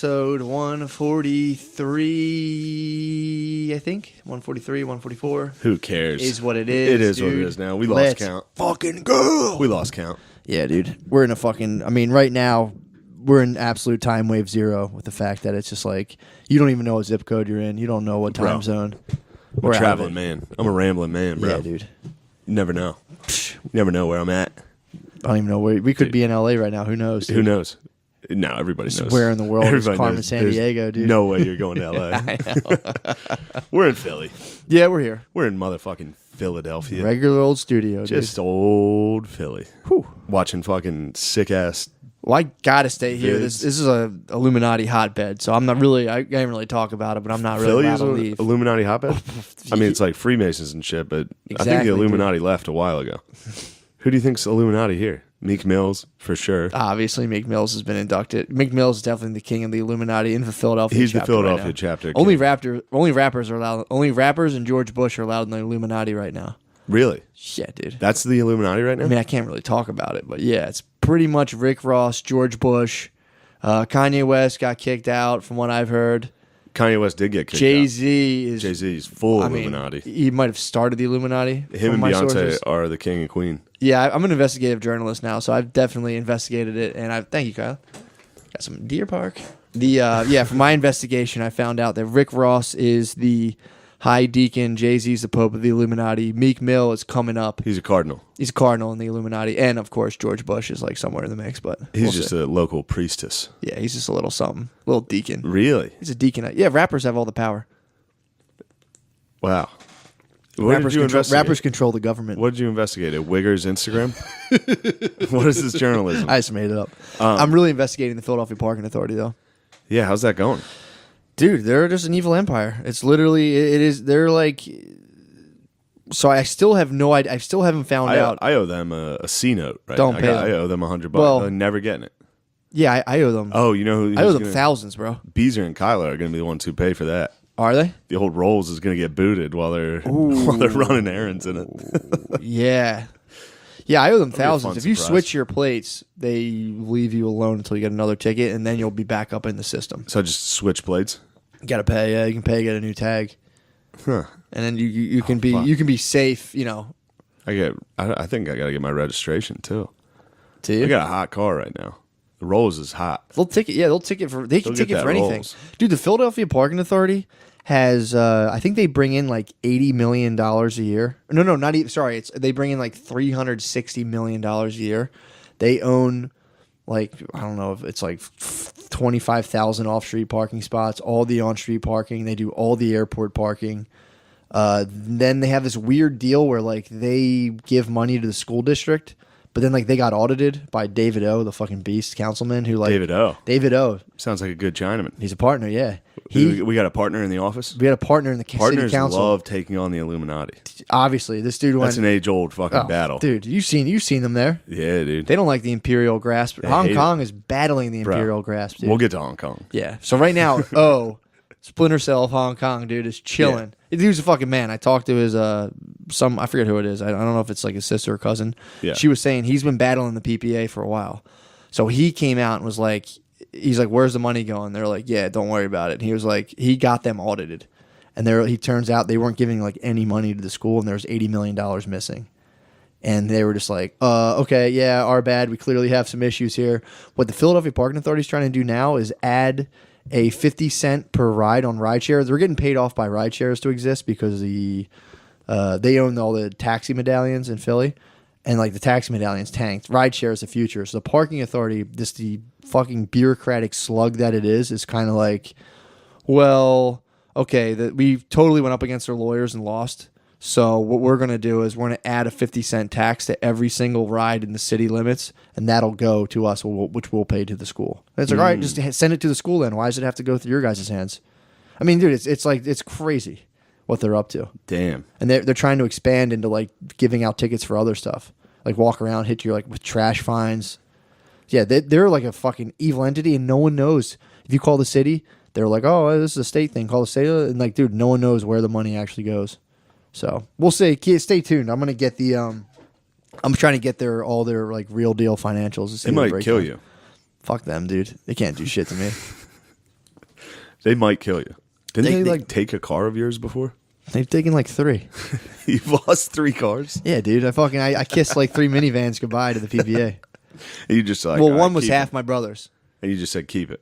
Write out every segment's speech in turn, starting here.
Episode 143, I think. 143, 144. Who cares? Is what it is. It is dude. what it is now. We lost count. Fucking go! We lost count. Yeah, dude. We're in a fucking... I mean, right now, we're in absolute time wave zero with the fact that it's just like, you don't even know what zip code you're in. You don't know what time zone. I'm a traveling man. I'm a rambling man, bro. Yeah, dude. You never know. You never know where I'm at. I don't even know where... We could be in L.A. right now. Who knows, dude? Who knows? No, everybody knows. Where in the world everybody is Carmen knows. San Diego, dude? No way you're going to L.A. I know. We're in Philly. Yeah, we're here. We're in motherfucking Philadelphia. Regular old studio, Just dude. old Philly. Whew. Watching fucking sick-ass... Well, I gotta stay here. Vids. This is a Illuminati hotbed, so I'm not really. I can't really talk about it, but I'm not really Philly allowed is to an leave. Illuminati hotbed? I mean, it's like Freemasons and shit, but I think Exactly, the Illuminati left a while ago. Who do you think's Illuminati here? Meek Mills, for sure. Obviously, Meek Mills has been inducted. Meek Mills is definitely the king of the Illuminati in the Philadelphia. He's the chapter Philadelphia right now. chapter. Only rappers are allowed. Only rappers and George Bush are allowed in the Illuminati right now. Really? Yeah, dude. That's the Illuminati right now? I mean, I can't really talk about it, but yeah, it's pretty much Rick Ross, George Bush, Kanye West got kicked out, from what I've heard. Kanye West did get kicked out. Jay-Z's full Illuminati. He might have started the Illuminati. Him and my Beyonce sources. are the king and queen. Yeah, I'm an investigative journalist now, so I've definitely investigated it, and I thank you, Kyle. Got some Deer Park. For my investigation, I found out that Rick Ross is the High Deacon, Jay-Z's the Pope of the Illuminati. Meek Mill is coming up. He's a cardinal. He's a cardinal in the Illuminati, and of course George Bush is like somewhere in the mix, but He's just a local priestess. yeah, he's just a little something, little deacon. Really? He's a deacon. Yeah, rappers have all the power. Wow. What did you investigate? Rappers control the government. What did you investigate? A Wigger's Instagram? What is this journalism? I just made it up. I'm really investigating the Philadelphia Parking Authority, though. Yeah, how's that going? Dude, they're just an evil empire. It's literally, it is, they're like, so I still have no idea. I still haven't found out. I owe them a C note right Don't now. pay them. I owe them $100. Well, I'm never getting it. Yeah, I owe them. Oh, you know who? I owe them thousands, bro. Beezer and Kyler are going to be the ones who pay for that. Are they? The old Rolls is going to get booted while they're running errands in it. Yeah. Yeah, I owe them That'll be a thousands. fun If you surprise. switch your plates, they leave you alone until you get another ticket, and then you'll be back up in the system. So I just switch plates? You gotta pay. Yeah, you can pay, get a new tag, Huh. and then you can be safe. You know. I think I got to get my registration too. Do you? I got a hot car right now. The Rolls is hot. They'll ticket. Yeah, they can They'll ticket get for that anything, Rolls. dude. The Philadelphia Parking Authority has, I think they bring in like $80 million a year. No, not even. Sorry, they bring in like $360 million a year. They own like, I don't know if it's like 25,000 off-street parking spots, all the on-street parking. They do all the airport parking. Then they have this weird deal where like they give money to the school district. But then, like, they got audited by David O, the fucking beast councilman, who, like... David O. Sounds like a good Chinaman. He's a partner, yeah. We got a partner in the office? We had a partner in the city council. Partners love taking on the Illuminati. Obviously, this dude went... That's an age-old fucking battle. Dude, you've seen them there. Yeah, dude. They don't like the imperial grasp. Hong Kong is battling the imperial grasp, dude. We'll get to Hong Kong. Yeah. So right now, Splinter Cell of Hong Kong, dude, is chilling. Yeah. The dude's a fucking man. I talked to his I forget who it is. I don't know if it's like his sister or cousin. Yeah. She was saying he's been battling the PPA for a while. So he came out and was like, he's like, where's the money going? They're like, yeah, don't worry about it. And he was like, he got them audited. And he turns out they weren't giving like any money to the school, and there was $80 million missing. And they were just like, okay, yeah, our bad. We clearly have some issues here. What the Philadelphia Parking Authority is trying to do now is add a 50 cent per ride on rideshare. They're getting paid off by rideshares to exist because they own all the taxi medallions in Philly, and like the taxi medallions tanked. Rideshare is the future. So the parking authority, the fucking bureaucratic slug that it is kind of like, well, okay, we totally went up against our lawyers and lost. So what we're going to do is we're going to add a 50 cent tax to every single ride in the city limits, and that'll go to us, which we'll pay to the school. And it's like, all right, just send it to the school then. Why does it have to go through your guys' hands? I mean, dude, it's crazy what they're up to. Damn. And they're trying to expand into like giving out tickets for other stuff, like walk around, hit you like with trash fines. Yeah, they're like a fucking evil entity, and no one knows. If you call the city, they're like, oh, this is a state thing. Call the state, and like, dude, no one knows where the money actually goes. So we'll see. Stay tuned. I'm gonna get the. I'm trying to get all their like real deal financials. They might kill you. Fuck them, dude. They can't do shit to me. They might kill you. Didn't they They- like take a car of yours before? They've taken like 3. You've lost 3 cars. Yeah, dude. I kissed like 3 minivans goodbye to the PPA. And you just like, Well, all right, one was keep half it. my brother's. And you just said keep it.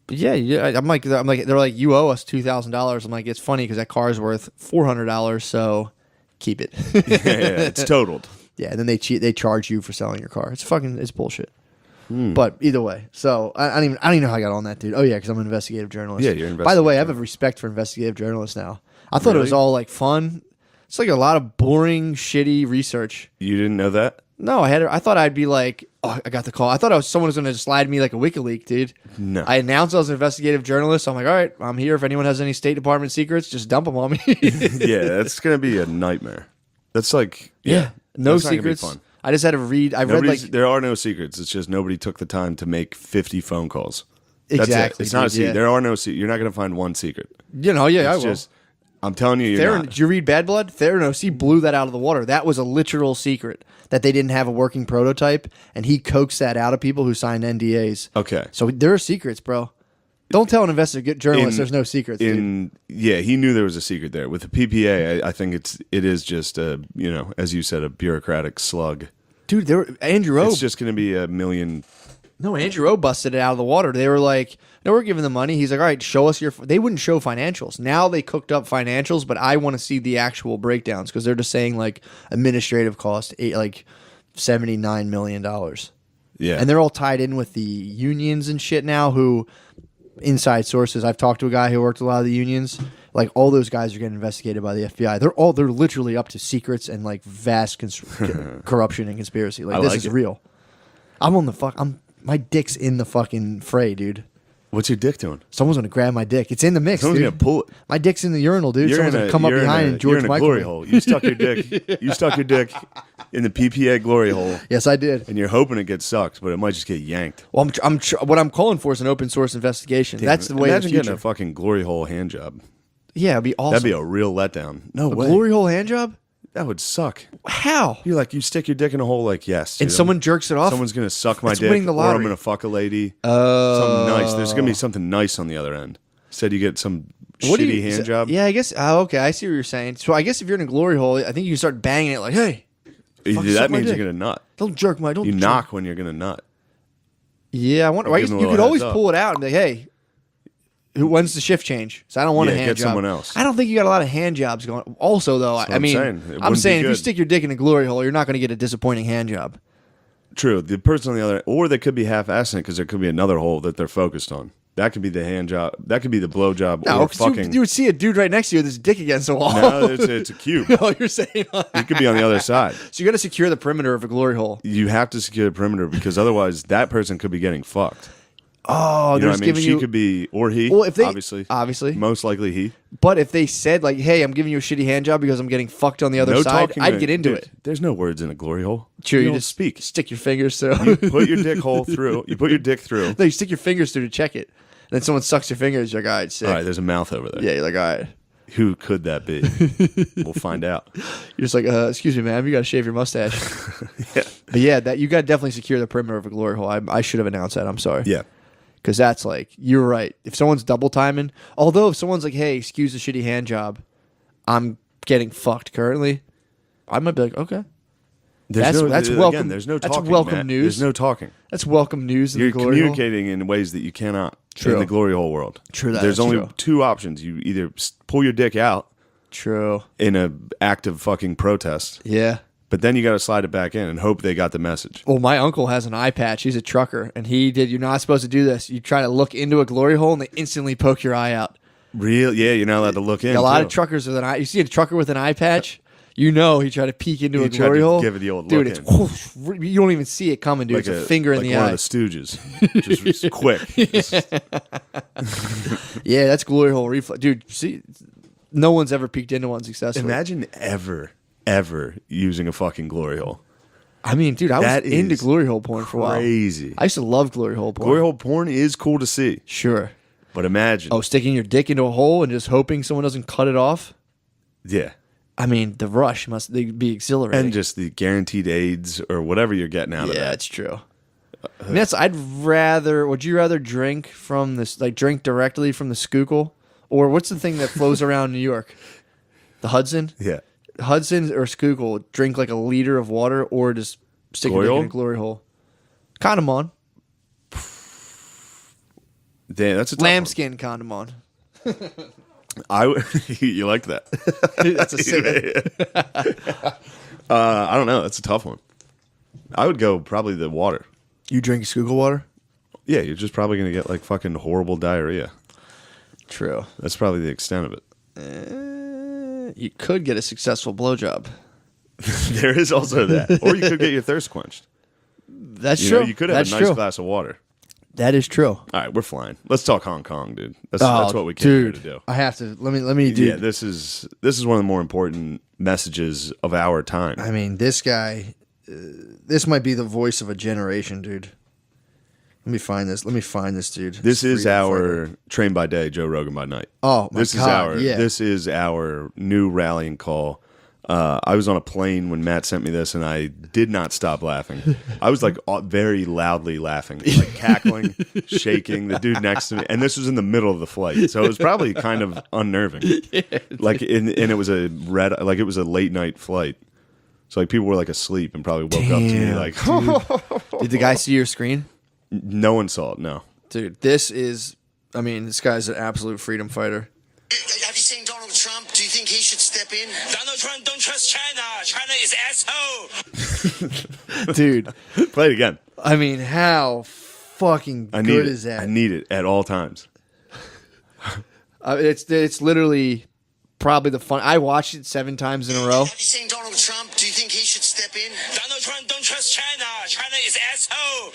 But yeah. I'm like, they're like, you owe us $2,000. I'm like, it's funny because that car's worth $400, so keep it. Yeah, it's totaled. Yeah, and then they charge you for selling your car. It's bullshit. But either way, so I don't even know how I got on that, dude. Oh yeah, because I'm an investigative journalist. Yeah, you're an By the way, I have investigative a respect for investigative journalists now. I thought it was Really? all like fun. It's like a lot of boring, shitty research. You didn't know that? No, I thought I'd be like, oh, I got the call. I thought someone was going to slide me like a WikiLeak, dude. No. I announced I was an investigative journalist. So I'm like, all right, I'm here. If anyone has any State Department secrets, just dump them on me. Yeah, that's gonna be a nightmare. That's like no that's not gonna be secrets. fun. I just had to read. I read like There are no secrets. It's just nobody took the time to make 50 phone calls. That's Exactly, it. It's not a dude, secret. yeah. There are no secrets. You're not going to find one secret. Yeah, I It's will. just, I'm telling you, you're not. Did you read Bad Blood? Theranos, he blew that out of the water. That was a literal secret that they didn't have a working prototype, and he coaxed that out of people who signed NDAs. Okay. So there are secrets, bro. Don't tell an investigative journalist there's no secrets, dude. Yeah, he knew there was a secret there. With the PPA, I think it is just a, as you said, a bureaucratic slug. Dude, Andrew O. It's just going to be a million. No, Andrew O busted it out of the water. They were like, no, we're giving the money. He's like, all right, show us your. They wouldn't show financials. Now they cooked up financials, but I want to see the actual breakdowns because they're just saying like administrative cost, like $79 million. Yeah. And they're all tied in with the unions and shit now who, inside sources, I've talked to a guy who worked a lot of the unions. Like all those guys are getting investigated by the FBI. They're literally up to secrets and like vast corruption and conspiracy. Like this is real. My dick's in the fucking fray, dude. What's your dick doing? Someone's gonna grab my dick. It's in the mix, Someone's dude. gonna pull it. My dick's in the urinal, dude. Someone's gonna come up behind and George You're in a Michael glory me. hole. You stuck your dick. You stuck your dick in the PPA glory hole, Yes, I did. and you're hoping it gets sucked, but it might just get yanked. Well, what I'm calling for is an open source investigation. That's the way of the Imagine getting future. a fucking glory hole hand job. Yeah, it'd be awesome. That'd be a real letdown. No a way. glory hole hand job. That would suck. How? You're like, you stick your dick in a hole, like, yes. And dude, someone jerks it off. Someone's going to suck my That's dick, winning the or I'm lottery. going to fuck a lady. Oh. Something nice. There's going to be something nice on the other end. Said you get some What do shitty you- hand job. Yeah, I guess. Oh, okay, I see what you're saying. So I guess if you're in a glory hole, I think you start banging it like, "Hey, fucking suck That my means dick. you're going to nut. Don't jerk my. Don't You jerk. knock when you're going to nut. Yeah, I wonder. I guess Give 'em a you could little always heads up. pull it out and be like, "Hey, when's the shift change?" So I don't want a Yeah, hand get job. someone else. I don't think you got a lot of hand jobs going. Also, though, what I I'm mean, saying. It I'm wouldn't saying be if you good. stick your dick in a glory hole, you're not going to get a disappointing hand job. True. The person on the other, or they could be half-assing it because there could be another hole that they're focused on. That could be the hand job. That could be the blow job. No, or 'cause fucking. you would see a dude right next to you with his dick against the wall. No, it's a cube. No, you're saying. He could be on the other side. So you got to secure the perimeter of a glory hole. You have to secure the perimeter because otherwise that person could be getting fucked. Oh, You know they're what I just mean? giving She you. could be, or he. Well, if they obviously, most likely he. But if they said like, "Hey, I'm giving you a shitty hand job because I'm getting fucked on the other No side," talking. I'd get into Dude, it. There's no words in a glory hole. True, you you don't just speak. stick your fingers through. You put your dick hole through. You put your dick through. No, you stick your fingers through to check it. And then someone sucks your fingers. You're like, all right, sick. All right, there's a mouth over there. Yeah, you're like, all right. Who could that be? We'll find out. You're just like, excuse me, ma'am, you got to shave your mustache. Yeah. But yeah, that you got to definitely secure the perimeter of a glory hole. I should have announced that. I'm sorry. Yeah. Because that's like, you're right. If someone's double timing, although if someone's like, hey, excuse the shitty hand job, I'm getting fucked currently, I might be like, okay. That's welcome. Again, there's no that's talking. welcome Matt. news. There's no talking. That's welcome news in You're the glory hole. communicating in ways that you cannot True. in the glory hole world. True, that There's is only true. two options. You either pull your dick out True. in an act of fucking protest, Yeah. but then you got to slide it back in and hope they got the message. Well, my uncle has an eye patch. He's a trucker, and he did. You're not supposed to do this. You try to look into a glory hole, and they instantly poke your eye out. Real? Yeah, you're not allowed to look in. A lot too. of truckers with an eye. You see a trucker with an eye patch, you know he tried to peek into He a tried glory to hole. give it the old dude. look It's whoosh, you don't even see it coming, dude. It's a finger in like the one eye. of the Stooges. Just quick. Yeah, that's glory hole reflex, dude. See, no one's ever peeked into one successfully. Imagine ever using a fucking glory hole. I mean, dude, I That was into is glory hole porn for a while. Crazy. I used to love glory hole porn. Glory hole porn is cool to see, Sure. but imagine. Oh, sticking your dick into a hole and just hoping someone doesn't cut it off. Yeah. I mean, the rush must be exhilarating. And just the guaranteed AIDS or whatever you're getting out of yeah, that. it's true. I mean, would you rather drink from this, like drink directly from the Schuylkill? Or what's the thing that flows around New York? The Hudson? Yeah. Hudson or Schuylkill, drink like a liter of water or just stick your dick in a glory hole. Condom on. Damn, that's a tough Lambskin condom on. You like that? That's a sick I don't know. That's a tough one. I would go probably the water. You drink Schuylkill water? Yeah, you're just probably going to get like fucking horrible diarrhea. True. That's probably the extent of it. You could get a successful blowjob. There is also that. Or you could get your thirst quenched. That's true. You could have a nice glass of water. That is true. All right, we're flying. Let's talk Hong Kong, dude. That's what we came here to do. I have to. Let me do. Yeah, this is one of the more important messages of our time. I mean, this guy, this might be the voice of a generation, dude. Let me find this. Dude. This is our Train by Day, Joe Rogan by night. Oh my God! This is our new rallying call. I was on a plane when Matt sent me this, and I did not stop laughing. I was like very loudly laughing, like cackling, shaking. The dude next to me, and this was in the middle of the flight, so it was probably kind of unnerving. Yeah, like, and it was a late night flight, so like people were like asleep and probably woke up to me like. Did the guy see your screen? No one saw it. No, dude. This guy's an absolute freedom fighter. Have you seen Donald Trump? Do you think he should step in? Donald Trump don't trust China. China is asshole. Dude. Play it again. I mean, how fucking good is that? I need it at all times. It's literally probably the fun. I watched it 7 times in a row. Have you seen Donald Trump? Do you think he should step in? Donald Trump don't trust China. China is asshole.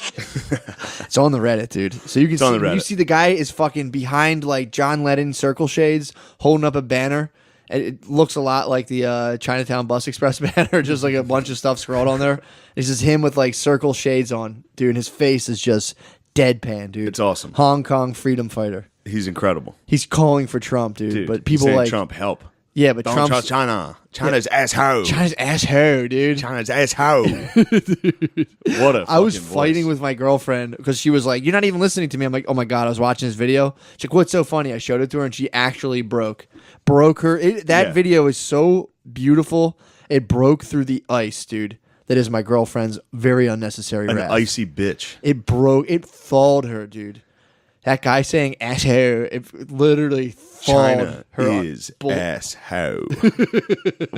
It's on the Reddit, dude. So you can see you see the guy is fucking behind like John Lennon circle shades, holding up a banner. It looks a lot like the Chinatown Bus Express banner, just like a bunch of stuff scrawled on there. It's just him with like circle shades on, dude. And his face is just deadpan, dude. It's awesome. Hong Kong freedom fighter. He's incredible. He's calling for Trump, dude. But people saying like Trump help. Yeah, but Don't trust China. China's asshole. China's asshole, dude. China's asshole. What a I was voice. fighting with my girlfriend because she was like, "You're not even listening to me." I'm like, "Oh my God, I was watching this video." She's like, "What's so funny?" I showed it to her and she actually broke her. That video is so beautiful. It broke through the ice, dude. That is my girlfriend's very unnecessary An wrath. icy bitch. It thawed her, dude. That guy saying asshole, it literally thawed China her. is asshole.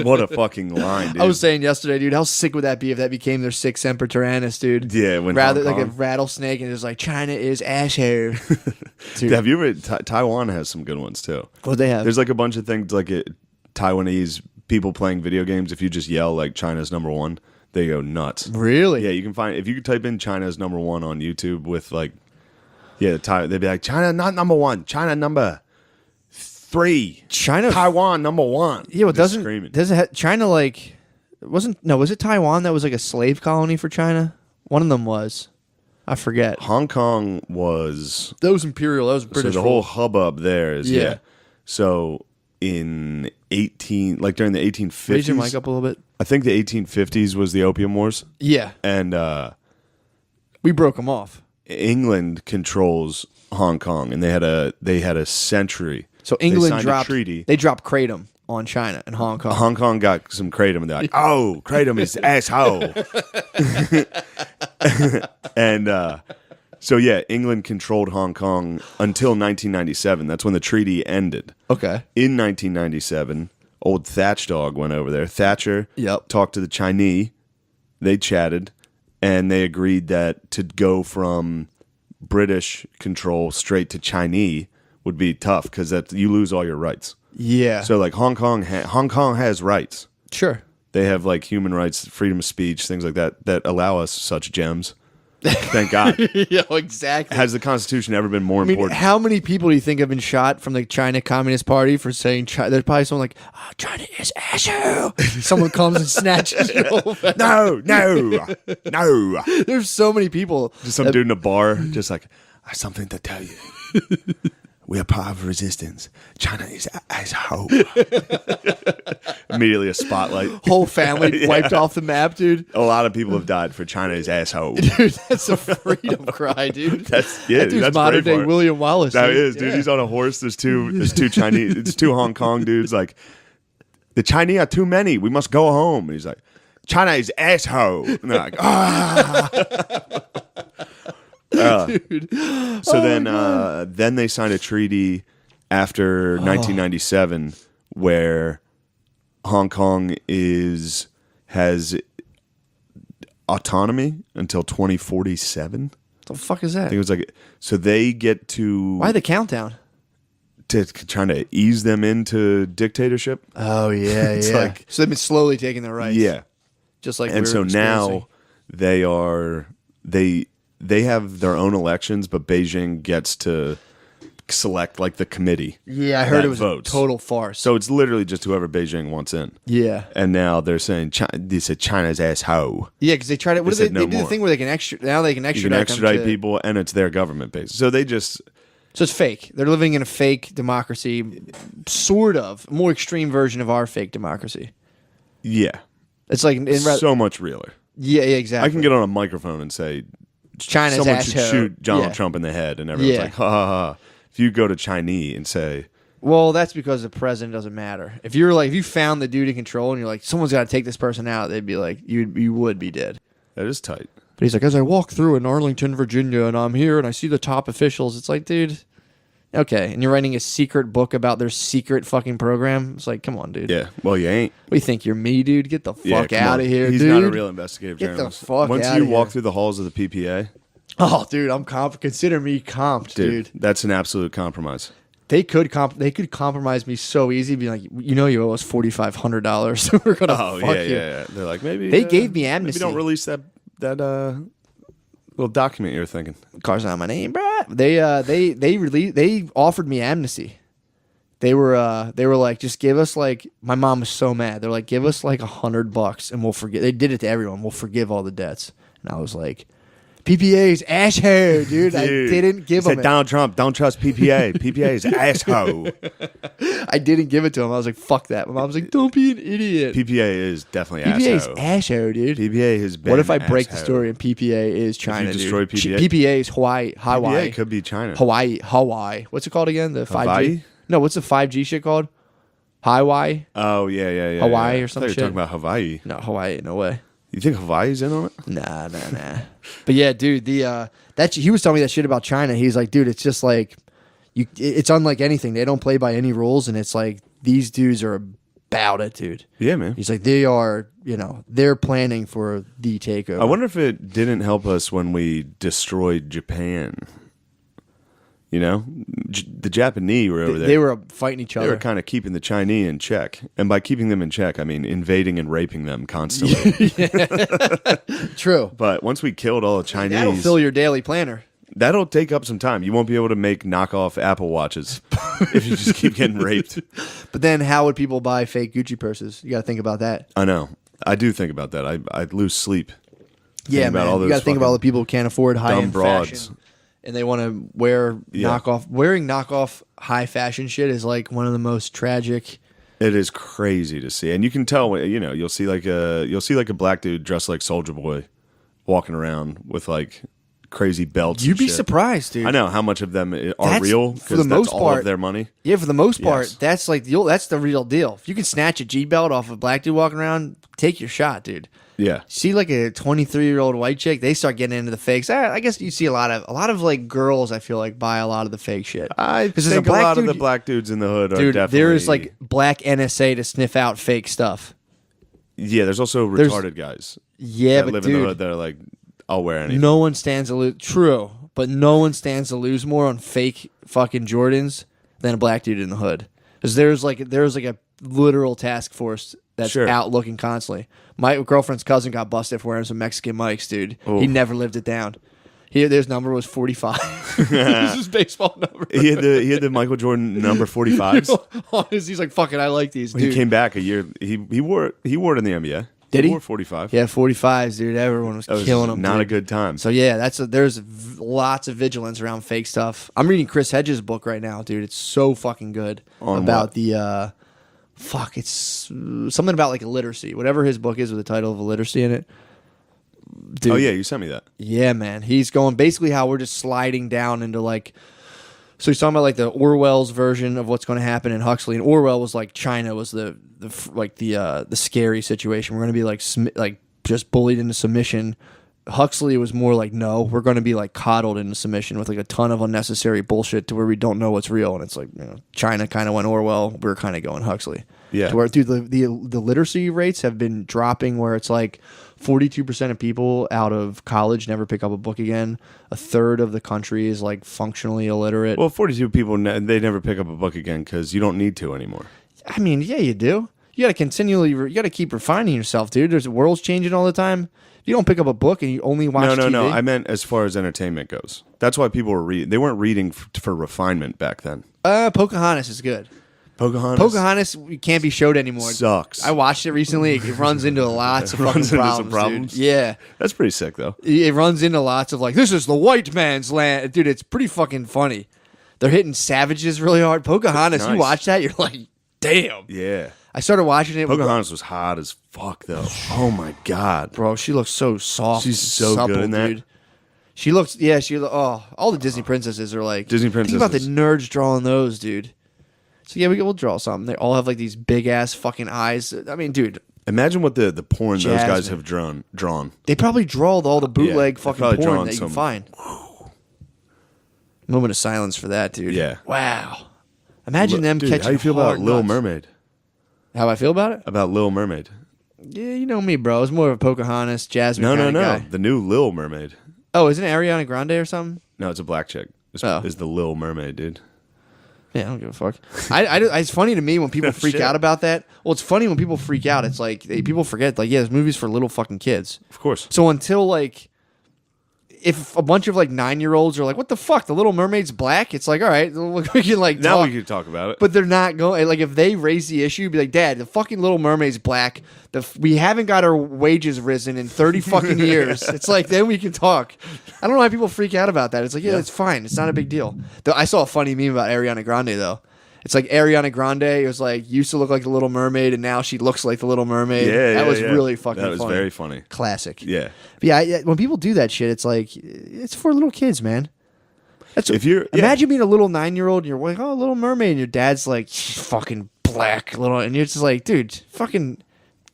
What a fucking line, dude. I was saying yesterday, dude, how sick would that be if that became their sic semper tyrannis, dude? Yeah, when rather Hong like Kong. a rattlesnake and it's like China is asshole. Dude. Have you ever? Taiwan has some good ones too. What they have? There's like a bunch of things like Taiwanese people playing video games. If you just yell like China's #1, they go nuts. Really? Yeah, you can find if you type in China's #1 on YouTube with like. Yeah, they'd be like, China not #1, China number 3, Taiwan #1. Yeah, well, doesn't China like was it Taiwan that was like a slave colony for China? One of them was, I forget. Hong Kong was that was imperial. That was British. So the whole hubbub there is yeah. So in during the 1850s, raise your mic up a little bit. I think the 1850s was the Opium Wars. Yeah, and we broke them off. England controls Hong Kong, and they had a century. So England dropped a treaty. They dropped kratom on China and Hong Kong. Hong Kong got some kratom, and they're like, "Oh, kratom is asshole." And so yeah, England controlled Hong Kong until 1997. That's when the treaty ended. Okay. In 1997, old Thatch Dog went over there. Thatcher talked to the Chinese. They chatted. And they agreed that to go from British control straight to Chinese would be tough because you lose all your rights. Yeah. So like Hong Kong has rights. Sure. They have like human rights, freedom of speech, things like that allow us such gems. Thank God. Yeah, exactly. Has the Constitution ever been more important? How many people do you think have been shot from the China Communist Party for saying China? There's probably someone like, "Oh, China is asshole." Someone comes and snatches it over. No. There's so many people. Just some dude in a bar, just like, "I have something to tell you. We are part of resistance. China is asshole. Immediately a spotlight. Whole family wiped off the map, dude. A lot of people have died for China is asshole. Dude, that's a freedom cry, dude. That dude's that's modern day Braveheart. William Wallace. That dude. is, dude. Yeah. He's on a horse. There's two Chinese. It's two Hong Kong dudes. Like, the Chinese are too many. We must go home. And he's like, China is asshole. And they're like, ah. Dude. So then they signed a treaty after 1997 where Hong Kong has autonomy until 2047. The fuck is that? I think it was like, so they get to Why the countdown? to trying to ease them into dictatorship. Oh yeah, It's like- so they've been slowly taking their rights. Yeah, just like and we so were now they have their own elections, but Beijing gets to select like the committee. Yeah, I heard that it was votes. a total farce. So it's literally just whoever Beijing wants in. Yeah, And now they're saying they said China's asshole. yeah, because they tried to. What They do said they no do? The more. thing where they can now they can You extradite, can extradite them to, people, and it's their government base. So they just So it's fake. They're living in a fake democracy, sort of more extreme version of our fake democracy. yeah, It's like so much realer. yeah, exactly. I can get on a microphone and say China's someone asshole. should shoot Donald Yeah. Trump in the head, and everyone's Yeah. like, ha ha ha. If you go to Chinese and say, Well, that's because the president doesn't matter. If you found the dude in control and you're like, someone's got to take this person out, they'd be like, you would be dead. that is tight. But he's like, as I walk through in Arlington, Virginia, and I'm here and I see the top officials, it's like, dude, okay. And you're writing a secret book about their secret fucking program. It's like, come on, dude. Yeah, well, you ain't. What do you think? You're me, dude? Get the Yeah, fuck come out on. of here, He's dude. not a real investigative Get the journalist. fuck Once outta you walk here. through the halls of the PPA, Oh, dude, I'm consider me comped, dude, dude. that's an absolute compromise. They could compromise me so easy, be like, you owe us $4,500. We're gonna Oh fuck yeah, you. yeah. They're like, maybe They gave me amnesty. Maybe don't release that little document you're thinking. Car's not my name, bruh. They offered me amnesty. They were like, just give us like. My mom was so mad. They're like, give us like $100 and we'll forget. They did it to everyone. We'll forgive all the debts. And I was like, PPA's asshole, dude. I didn't give Said him it. Donald Trump, don't trust PPA. PPA is asshole. I didn't give it to him. I was like, fuck that. My mom was like, don't be an idiot. PPA is definitely PPA's asshole. asshole, dude. PPA has been. What if I break the asshole. story and PPA is China, destroy dude? PPA? PPA is Hawaii. PPA could be China. Hawaii. What's it called again? The 5G? Hawaii? No, what's the 5G shit called? Hawaii? Oh yeah. Hawaii yeah. or some I thought shit? you were talking about Hawaii. No, Hawaii. No way. You think Hawaii's in on it? Nah. But yeah, dude, he was telling me that shit about China. He's like, dude, it's just like it's unlike anything. They don't play by any rules, and it's like these dudes are about it, dude. Yeah, man. He's like, they are, they're planning for the takeover. I wonder if it didn't help us when we destroyed Japan. The Japanese were over there. They were fighting each They other. were kind of keeping the Chinese in check. And by keeping them in check, I mean invading and raping them constantly. True. But once we killed all the That'll Chinese, fill your daily planner. that'll take up some time. You won't be able to make knockoff Apple Watches if you just keep getting raped. But then how would people buy fake Gucci purses? You got to think about that. I know. I do think about that. I lose sleep. Yeah, about man. all You those got to think about all the people who can't afford high-end broads. fashion. And they want to wear knockoff. Wearing knockoff high fashion shit is like one of the most tragic. It is crazy to see, and you can tell. You'll see like a black dude dressed like Soulja Boy, walking around with like crazy belts. You'd and be shit. surprised, dude. I know how much of them are That's- real for the because most that's all part- of their money. Yeah, for the most part, Yes. that's like that's the real deal. If you can snatch a G belt off a black dude walking around, take your shot, dude. Yeah, See like a 23-year-old white chick, they start getting into the fakes. I guess you see a lot of like girls. I feel like buy a lot of the fake shit. I 'Cause think as a lot of dude- the black dudes in the hood are Dude, definitely. there is like black NSA to sniff out fake stuff. yeah. There's also There's- retarded guys Yeah, that but live in the dude, hood that are like, I'll wear anything. no one stands to lose. True, but no one stands to lose more on fake fucking Jordans than a black dude in the hood. Because there's like a literal task force that's Sure. out looking constantly. My girlfriend's cousin got busted for wearing some Mexican mics, dude. Oof. He never lived it down. His number was 45. This is his baseball number. He had the Michael Jordan number 45s. He's like, fuck it, I like these, He dude. came back a year. He wore it in the NBA. Did he? wore 45. Yeah, 45s, dude. Everyone was killing them. Not dude. a good time. So yeah, there's lots of vigilance around fake stuff. I'm reading Chris Hedges' book right now, dude. It's so fucking good about the it's something about like illiteracy, whatever his book is with the title of illiteracy in it. Dude, oh yeah, you sent me that. Yeah, man. He's going basically how we're just sliding down into like. So he's talking about like the Orwell's version of what's going to happen in Huxley, and Orwell was like China was the scary situation. We're going to be like just bullied into submission. Huxley was more like, no, we're going to be like coddled into submission with like a ton of unnecessary bullshit to where we don't know what's real. And it's like, China kind of went Orwell. We're kind of going Huxley. Yeah. To where, dude, the literacy rates have been dropping where it's like 42% of people out of college never pick up a book again. A third of the country is like functionally illiterate. Well, 42 people, they never pick up a book again because you don't need to anymore. I mean, yeah, you do. You got to you got to keep refining yourself, dude. The world's changing all the time. You don't pick up a book and you only watch TV. No. I meant as far as entertainment goes. That's why people were reading. They weren't reading for refinement back then. Pocahontas is good. Pocahontas can't be showed anymore. Sucks. I watched it recently. It runs into lots of fucking problems. Dude. Yeah. That's pretty sick, though. It runs into lots of like, this is the white man's land. Dude, it's pretty fucking funny. They're hitting savages really hard. Pocahontas, you watch that, you're like, damn. Yeah. I started watching it. Pocahontas was hot as fuck, though. Oh, my God. Bro, she looks so soft. She's so supple, good in that. Dude. She looks, all the Disney princesses are like. Disney princesses. Think about the nerds drawing those, dude. So yeah, we'll draw something. They all have like these big ass fucking eyes. I mean, dude. Imagine what the porn those guys have drawn. They probably draw all the bootleg fucking porn that you can find. Moment of silence for that, dude. Yeah. Wow. Imagine them dude, catching. How you feel about Little nuts. Mermaid? How I feel about it? About Little Mermaid. Yeah, you know me, bro. It's more of a Pocahontas, Jasmine. No. Guy. The new Little Mermaid. Oh, isn't it Ariana Grande or something? No, it's a black chick. It's the Little Mermaid, dude. Yeah, I don't give a fuck. It's funny to me when people freak out about that. Well, it's funny when people freak out. It's like people forget, like, yeah, this movie's for little fucking kids. Of course. So until like, if a bunch of like 9-year-olds are like, what the fuck, the Little Mermaid's black? It's like, all right, we can like now talk. we can talk about it. But they're not going. Like, if they raise the issue, be like, Dad, the fucking Little Mermaid's black. We haven't got our wages risen in 30 fucking years. It's like, then we can talk. I don't know why people freak out about that. It's like, yeah, it's fine. It's not a big deal. I saw a funny meme about Ariana Grande though. It's like Ariana Grande. It was like used to look like the Little Mermaid, and now she looks like the Little Mermaid. That was really fucking funny. That was very funny. Classic. Yeah. But yeah, when people do that shit, it's like it's for little kids, man. That's imagine being a little 9-year-old and you're like, oh, Little Mermaid, and your dad's like, fucking black little, and you're just like, dude, fucking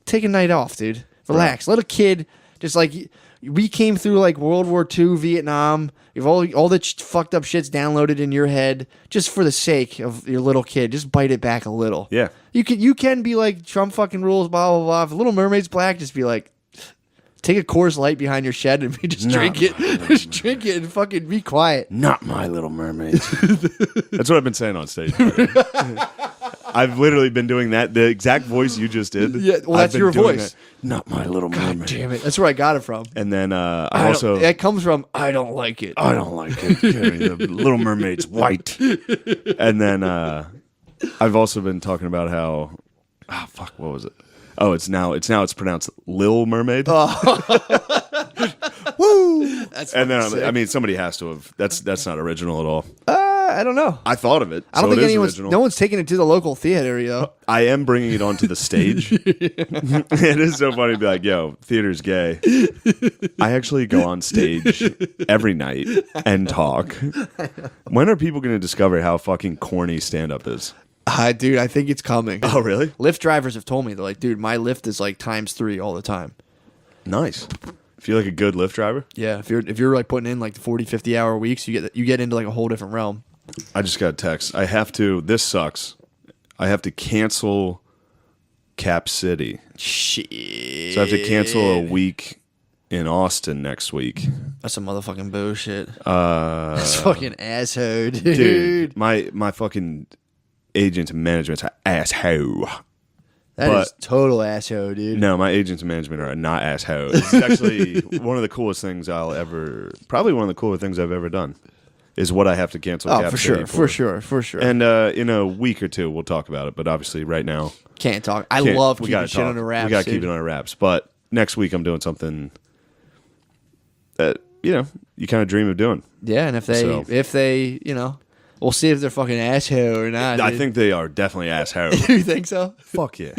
take a night off, dude. Relax. Let a kid just like. We came through like World War II, Vietnam. You've all the fucked up shit's downloaded in your head just for the sake of your little kid. Just bite it back a little. Yeah. You can be like Trump fucking rules, blah blah blah. If Little Mermaid's black, just be like, take a Coors Light behind your shed and just drink it. Just drink it and fucking be quiet. Not my Little Mermaid. That's what I've been saying on stage. I've literally been doing that. The exact voice you just did. Yeah, well, that's your voice. That. Not my Little Mermaid. God damn it. That's where I got it from. And then it comes from, I don't like it. I don't like it. The Little Mermaid's white. And then I've also been talking about how, what was it? Oh, it's pronounced Lil Mermaid. Woo! That's and then sick. I mean, somebody has to have. That's not original at all. I don't know. I thought of it. I don't think no one's taking it to the local theater, yo. I am bringing it onto the stage. It is so funny to be like, yo, theater's gay. I actually go on stage every night and talk. When are people going to discover how fucking corny stand-up is? Dude, I think it's coming. Oh, really? Lyft drivers have told me, they're like, dude, my Lyft is like ×3 all the time. Nice. Feel like a good Lyft driver? Yeah, if you're like putting in like the 40, 50 hour weeks, you get into like a whole different realm. I just got a text. This sucks. I have to cancel Cap City. Shit. So I have to cancel a week in Austin next week. That's some motherfucking bullshit. That's fucking asshole, dude. Dude, my fucking agent and management's an asshole. That is total asshole, dude. No, my agents and management are not asshole. It's actually one of the coolest things probably one of the cooler things I've ever done. is what I have to cancel. Oh, Cap for City sure, for sure. And in a week or two, we'll talk about it. But obviously, right now, can't talk. I love we keeping gotta shit talk. under wraps. We got to keep dude. it under wraps. But next week, I'm doing something that you kind of dream of doing. Yeah, and if they, we'll see if they're fucking asshole or not. I dude. think they are definitely asshole. You think so? Fuck yeah,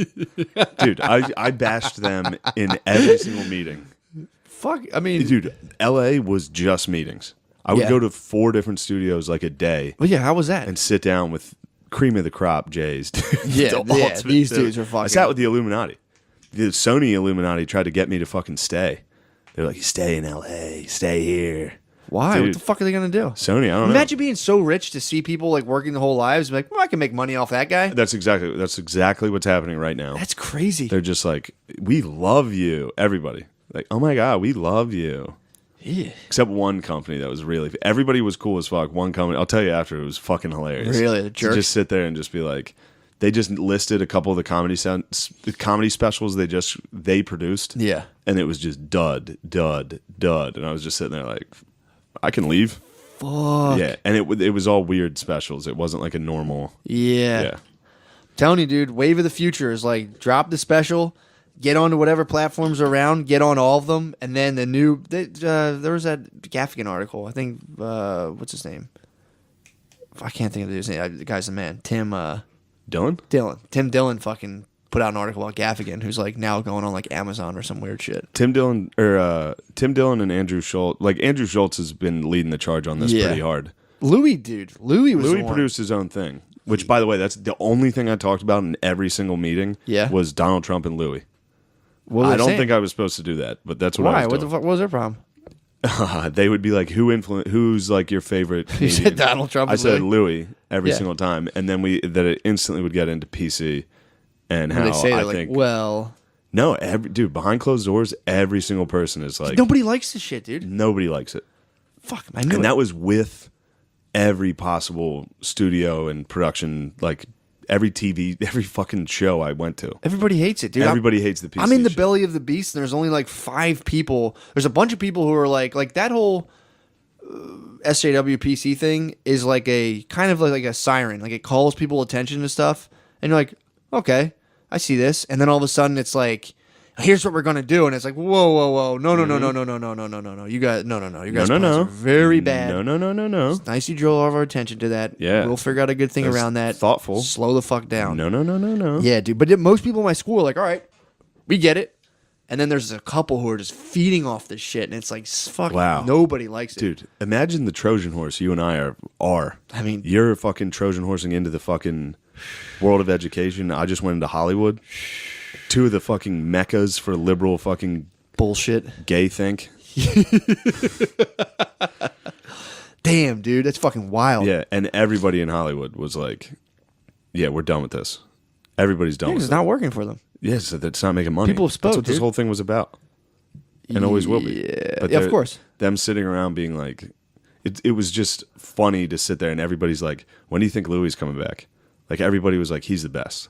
dude. I bashed them in every single meeting. Fuck. I mean, Dude, LA was just meetings. I would Yeah. go to 4 different studios like a day well, yeah. How was that? and sit down with cream of the crop Jays. Dude. Yeah, The yeah, ultimate these dude. dudes are fucking- I sat with the Illuminati. The Sony Illuminati tried to get me to fucking stay. They're like, you stay in LA, stay here. Why? Dude. What the fuck are they gonna do? Sony, I don't know. Imagine being so rich to see people like working their whole lives. And be like, well, I can make money off that guy. That's exactly what's happening right now. That's crazy. They're just like, we love you. Everybody. Like, oh my God, we love you. Yeah. Except one company that was really, everybody was cool as fuck. One company, I'll tell you after, it was fucking hilarious. Really? The To jerks? just sit there and just be like, they just listed a couple of the comedy specials they produced. Yeah. And it was just dud. And I was just sitting there like, I can leave. Fuck. Yeah. And it was all weird specials. It wasn't like a normal. Yeah. Yeah. Telling you, dude, wave of the future is like drop the special, get onto whatever platforms are around, get on all of them, and then the new. There was that Gaffigan article. I think what's his name? I can't think of his name. The guy's the man. Tim Dillon fucking put out an article about Gaffigan, who's like now going on like Amazon or some weird shit. Tim Dillon and Andrew Schultz. Like Andrew Schultz has been leading the charge on this pretty hard. Louis was Louis the one. produced his own thing, which, by the way, that's the only thing I talked about in every single meeting. Yeah. Was Donald Trump and Louis. What were I they don't saying? think I was supposed to do that, but that's what Why? I was What doing. the fuck? What was their problem? They would be like, who's like your favorite You said comedian? Donald Trump I and said Louis? Louis every Yeah. single time, and then it instantly would get into PC and how When they say I they're like, think well, no, dude, behind closed doors, every single person is like nobody likes this shit, dude. nobody likes it. Fuck, I knew And it. that was with every possible studio and production, like every TV, every fucking show I went to. Everybody hates it, dude. Everybody hates the PC I'm in the shit. belly of the beast, and there's only like 5 people. There's a bunch of people who are like that whole SJW PC thing is like a kind of like a siren. Like it calls people attention to stuff, and you're like, okay, I see this, and then all of a sudden it's like, here's what we're gonna do, and it's like, whoa, no, you guys, no, you guys are very bad. No. Nice you draw all of our attention to that. Yeah. We'll figure out a good thing That's around that. thoughtful. Slow the fuck down. No. Yeah, dude. But most people in my school are like, all right, we get it. And then there's a couple who are just feeding off this shit, and it's like, fuck, Wow. nobody likes it. Dude, imagine the Trojan horse you and I are. I mean, You're fucking Trojan horsing into the fucking world of education. I just went into Hollywood. 2 of the fucking meccas for liberal fucking bullshit. gay think. Damn, dude, that's fucking wild. Yeah, and everybody in Hollywood was like, yeah, we're done with this. Everybody's done with It's it. not working for them. Yes, so that's not making money. People spoke, That's what this dude. whole thing was about. And always will be. Yeah, But yeah, of they're- course. Them sitting around being like, it was just funny to sit there and everybody's like, when do you think Louis is coming back? Like everybody was like, he's the best.